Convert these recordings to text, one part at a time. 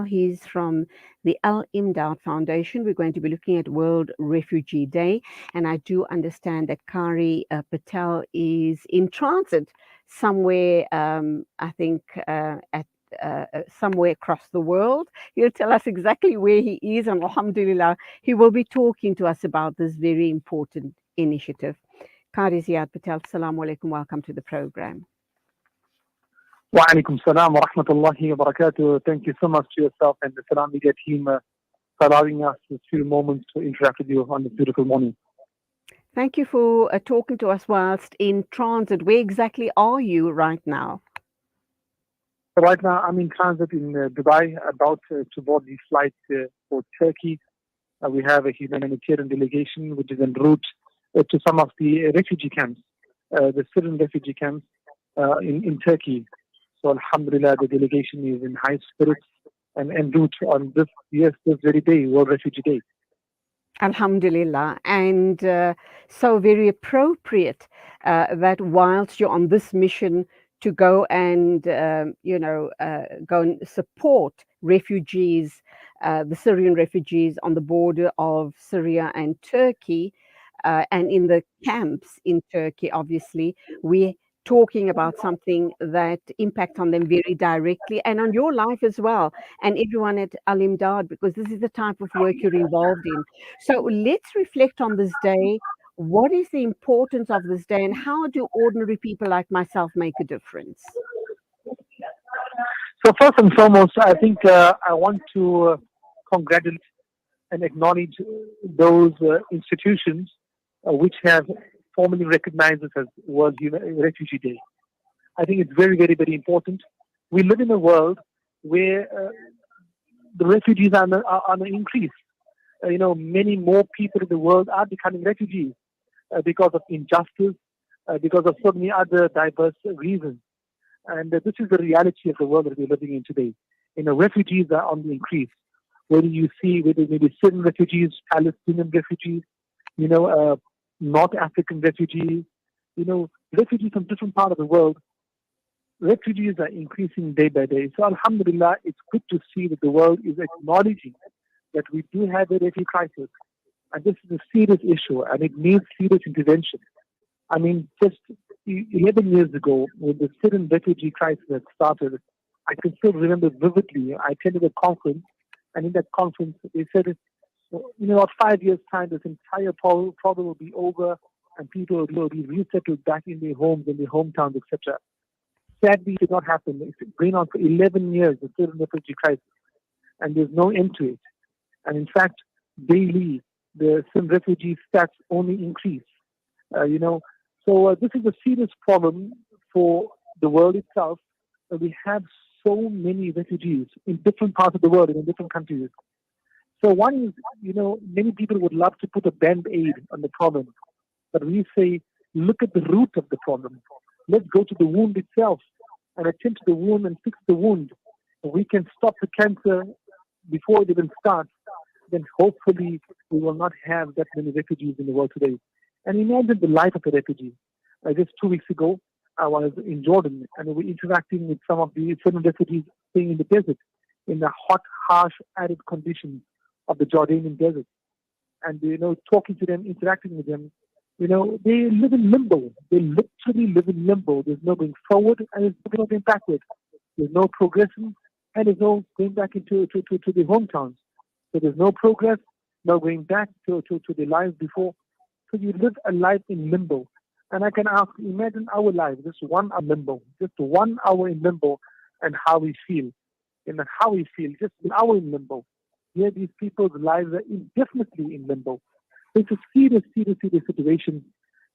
He's from the Imdaad Foundation. We're going to be looking at World Refugee Day. And I do understand that Qari Patel is in transit somewhere, I think, somewhere across the world. He'll tell us exactly where he is. And alhamdulillah, he will be talking to us about this very important initiative. Qari Ziyaad Patel, Assalamu alaikum. Welcome to the program. Wa alaikum salam wa rahmatullahi wa barakatuh. Thank you so much to yourself and the Salam Media team for allowing us this few moments to interact with you on this beautiful morning. Thank you for talking to us whilst in transit. Where exactly are you right now? So right now, I'm in transit in Dubai, about to board the flight for Turkey. We have a humanitarian delegation which is en route to some of the refugee camps, the Syrian refugee camps in Turkey. So Alhamdulillah, the delegation is in high spirits and en route on this very day, World Refugee Day. Alhamdulillah. And so very appropriate that whilst you're on this mission to go and, go and support refugees, the Syrian refugees on the border of Syria and Turkey, and in the camps in Turkey, obviously, we're talking about something that impact on them very directly and on your life as well, and everyone at Al Imdaad, because this is the type of work you're involved in. So let's reflect on this day. What is the importance of this day, and how do ordinary people like myself make a difference? So first and foremost, I think I want to congratulate and acknowledge those institutions which have formally recognized this as World Refugee Day. I think it's very, very, very important. We live in a world where the refugees are on an increase. Many more people in the world are becoming refugees because of injustice, because of so many other diverse reasons. And this is the reality of the world that we're living in today. Refugees are on the increase. Whether you see whether maybe Syrian refugees, Palestinian refugees, North African refugees, refugees from different parts of the world, refugees are increasing day by day. So Alhamdulillah, it's good to see that the world is acknowledging that we do have a refugee crisis. And this is a serious issue and it needs serious intervention. I mean, just 11 years ago, when the Syrian refugee crisis had started, I can still remember vividly, I attended a conference, and in that conference, they said, about 5 years' time, this entire problem will be over and people will be resettled back in their homes, in their hometowns, etc. Sadly, it did not happen. It's been on for 11 years, the Syrian refugee crisis, and there's no end to it. And in fact, daily, the Syrian refugee stats only increase. So this is a serious problem for the world itself. We have so many refugees in different parts of the world and in different countries. So one is, many people would love to put a band-aid on the problem. But we say, look at the root of the problem. Let's go to the wound itself and attend to the wound and fix the wound. If we can stop the cancer before it even starts, then hopefully we will not have that many refugees in the world today. And imagine the life of a refugee. Just 2 weeks ago, I was in Jordan and we were interacting with some of the Syrian refugees staying in the desert in the hot, harsh, arid conditions of the Jordanian desert. And, talking to them, interacting with them, they live in limbo. They literally live in limbo. There's no going forward and there's no going backward. There's no progressing and there's no going back into the hometowns. So there's no progress, no going back to the lives before. So you live a life in limbo. And I can ask, imagine our lives, just 1 hour limbo, just 1 hour in limbo, and how we feel. Just an hour in limbo. Here, these people's lives are indefinitely in limbo. It's a serious, serious, serious situation.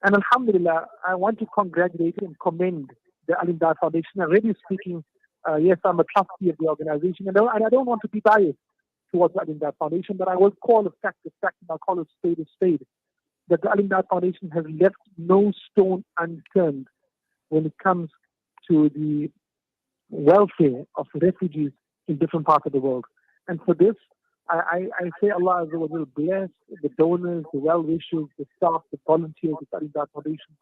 And Alhamdulillah, I want to congratulate and commend the Al Imdaad Foundation. I'm really speaking, yes, I'm a trustee of the organization, and I don't want to be biased towards the Al Imdaad Foundation, but I will call a fact, and I'll call a spade, that the Al Imdaad Foundation has left no stone unturned when it comes to the welfare of refugees in different parts of the world. And for this, I say Allah Azza wa Jal bless the donors, the well-wishers, the staff, the volunteers of the Al Imdaad Foundation,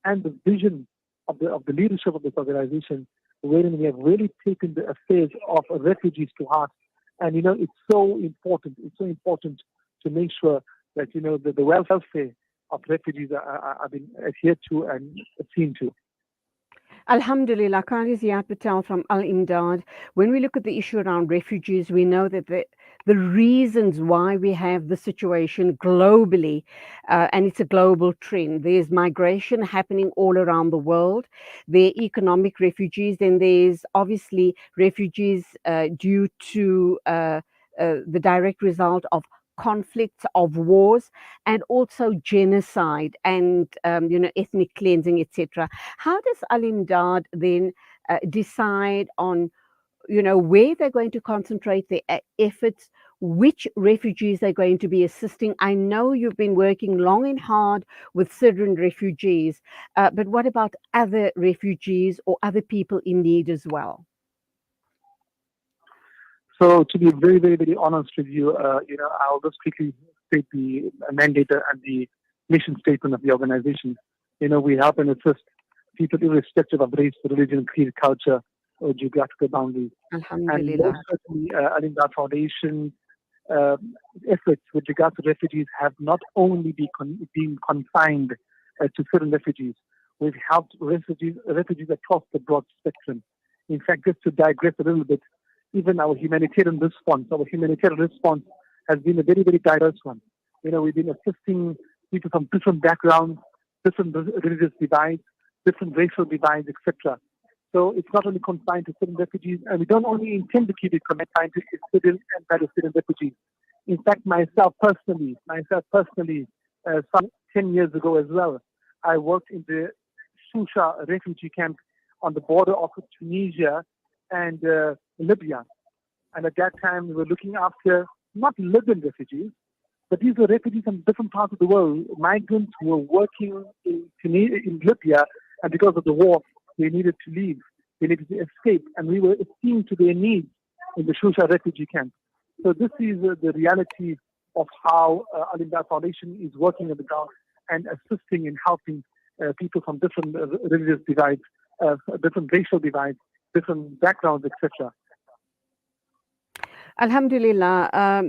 and the vision of the leadership of this organization, wherein we have really taken the affairs of refugees to heart And, it's so important. It's so important to make sure that, the welfare of refugees are being adhered to and seen to. Alhamdulillah, Qari Ziyaad Patel from Imdaad. When we look at the issue around refugees, we know that the reasons why we have the situation globally, and it's a global trend. There's migration happening all around the world. There are economic refugees, then there's obviously refugees due to the direct result of conflicts, of wars, and also genocide and ethnic cleansing, etc. How does Al Imdaad then decide on, where they're going to concentrate their efforts, which refugees they're going to be assisting? I know you've been working long and hard with Syrian refugees, but what about other refugees or other people in need as well? So to be very, very, very honest with you, I'll just quickly state the mandate and the mission statement of the organization. We help and assist people irrespective of race, religion, creed, culture, or geographical boundaries. And most Alhamdulillah. certainly, I think our foundation uh, efforts with regard to refugees have not only been confined to certain refugees. We've helped refugees across the broad spectrum. In fact, just to digress a little bit, even our humanitarian response has been a very, very diverse one. We've been assisting people from different backgrounds, different religious divides, different racial divides, etc. So it's not only confined to Syrian refugees, and we don't only intend to keep it confined to Syrian and Palestinian refugees. In fact, myself personally, some 10 years ago as well, I worked in the Shusha refugee camp on the border of Tunisia and Libya. And at that time, we were looking after not Libyan refugees, but these were refugees from different parts of the world, migrants who were working in Libya, and because of the war, they needed to leave. They needed to escape, and we were seeing to their needs in the Shusha refugee camp. So this is the reality of how Al Imdaad Foundation is working on the ground and assisting and helping people from different religious divides, different racial divides, different backgrounds, etc. Alhamdulillah.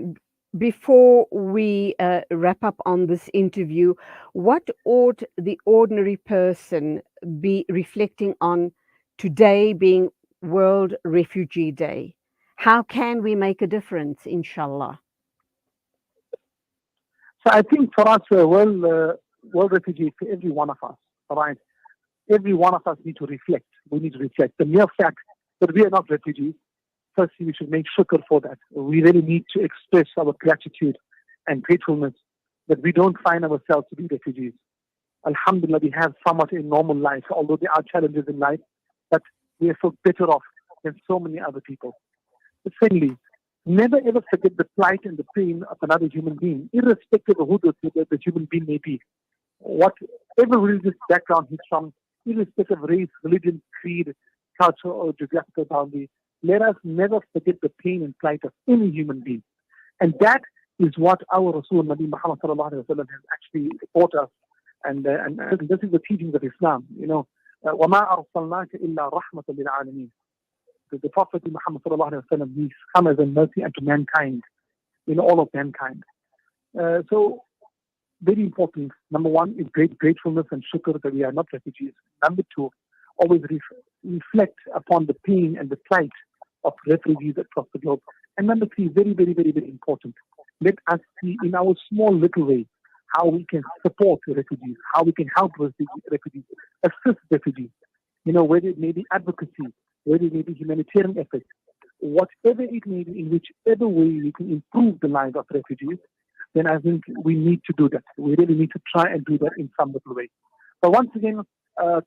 Before we wrap up on this interview, what ought the ordinary person be reflecting on today being World Refugee Day? How can we make a difference, inshallah? So I think for us, world refugee, for every one of us, all right, every one of us need to reflect. We need to reflect. The mere fact that we are not refugees, firstly, we should make shukr for that. We really need to express our gratitude and gratefulness that we don't find ourselves to be refugees. Alhamdulillah, we have somewhat a normal life, although there are challenges in life, but we are so better off than so many other people. Secondly, never ever forget the plight and the pain of another human being, irrespective of who the human being may be. Whatever religious background he's from, irrespective of race, religion, creed, culture, or geographical boundary, let us never forget the pain and plight of any human being. And that is what our Rasul Nabi Muhammad sallallahu alaihi wasallam has actually taught us. And this is the teachings of Islam. وَمَا أَرْسَلْنَاكَ إِلَّا رَحْمَةً لِلْعَالَمِينَ. The Prophet Muhammad sallallahu alaihi wasallam, he's come as a mercy unto mankind, all of mankind. So very important. Number one is gratefulness and shukr that we are not refugees. Number two, always reflect upon the pain and the plight of refugees across the globe. And number three, very, very, very, very important. Let us see in our small little way how we can support refugees, how we can help refugees, assist refugees, whether it may be advocacy, whether it may be humanitarian efforts, whatever it may be, in whichever way we can improve the lives of refugees, then I think we need to do that. We really need to try and do that in some little way. But once again,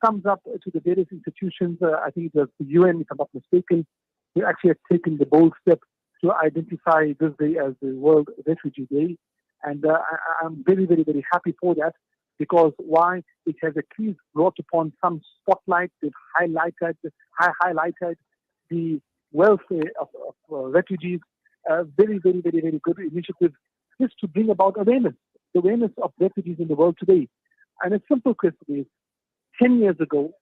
thumbs up to the various institutions. I think it was the UN, if I'm not mistaken, who actually have taken the bold step to identify this day as the World Refugee Day. And I'm very, very, very happy for that, because why? It has at least brought upon some spotlight. They've highlighted the welfare of refugees. Very, very, very, very good initiative just to bring about awareness of refugees in the world today. And a simple question is, 10 years ago,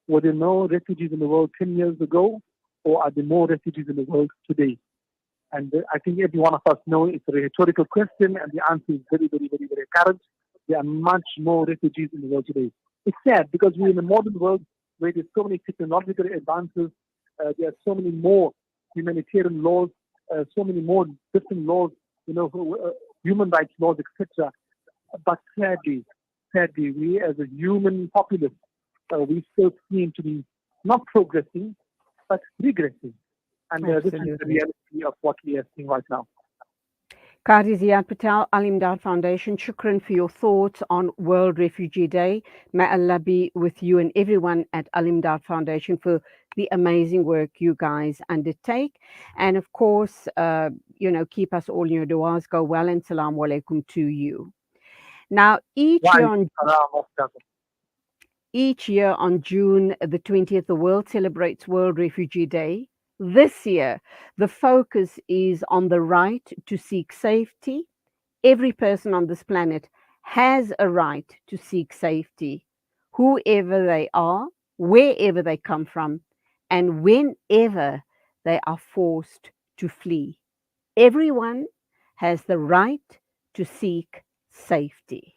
were there no refugees in the world 10 years ago, or are there more refugees in the world today? And I think every one of us know it's a rhetorical question, and the answer is very, very, very, very current. There are much more refugees in the world today. It's sad because we're in a modern world where there's so many technological advances, there are so many more humanitarian laws, so many more different laws, human rights laws, etc. But sadly, we as a human populace, we still seem to be not progressing, but regressing. And this is the Absolutely. reality of what we are seeing right now. Qari Ziyaad Patel, Al Imdaad Foundation, shukran for your thoughts on World Refugee Day. May Allah be with you and everyone at Al Imdaad Foundation for the amazing work you guys undertake. And of course, keep us all in your du'as. Go well, and salaam alaikum to you. Now, Wa'alaikum salam wa rahmatullah. each year on June the 20th, the world celebrates World Refugee Day. This year, the focus is on the right to seek safety. Every person on this planet has a right to seek safety, whoever they are, wherever they come from, and whenever they are forced to flee. Everyone has the right to seek safety.